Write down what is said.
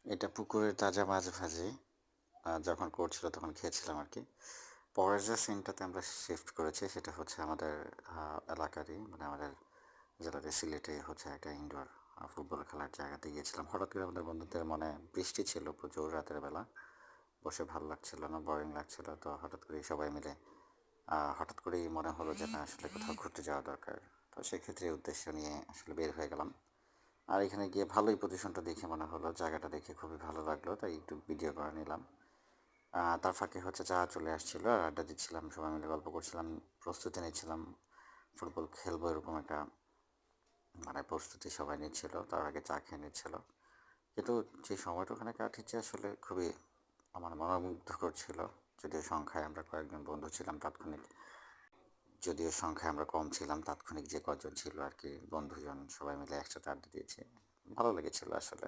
এটা পুকুরের তাজা মাছ ভাজি যখন করছিল তখন খেয়েছিলাম আর কি। পরের যে সিনটাতে আমরা শিফট করেছি সেটা হচ্ছে আমাদের এলাকারই, মানে আমাদের জেলাতে সিলেটে হচ্ছে একটা ইনডোর ফুটবল খেলার জায়গাতে গিয়েছিলাম। হঠাৎ করে আমাদের বন্ধুদের মনে বৃষ্টি ছিল প্রচুর, রাতের বেলা বসে ভালো লাগছিল না, বোরিং লাগছিল। তো হঠাৎ করেই সবাই মিলে হঠাৎ করেই মনে হলো যে না, আসলে কোথাও ঘুরতে যাওয়া দরকার। তো সেক্ষেত্রে উদ্দেশ্য নিয়ে আসলে বের হয়ে গেলাম। আর এখানে গিয়ে ভালোই পজিশনটা দেখে মনে হলো, জায়গাটা দেখে খুবই ভালো লাগলো, তাই একটু ভিডিও করে নিলাম। তার ফাঁকে হচ্ছে চা চলে আসছিলো আর আড্ডা দিচ্ছিলাম, সবাই মিলে গল্প করছিলাম, প্রস্তুতি নিচ্ছিলাম ফুটবল খেলবো এরকম একটা মানে প্রস্তুতি সবাই নিচ্ছিল। তার আগে চা খেয়ে নিচ্ছিল। কিন্তু যে সময়টা ওখানে কাটিয়েছে আসলে খুবই আমার মনোমুগ্ধকর ছিল। যদিও সংখ্যায় আমরা কয়েকজন বন্ধু ছিলাম তাৎক্ষণিক, যদিও সংখ্যায় আমরা কম ছিলাম, তাৎক্ষণিক যে কজন ছিল আর কি বন্ধুজন সবাই মিলে একসাথে আড্ডা দিয়েছি, ভালো লেগেছিল আসলে।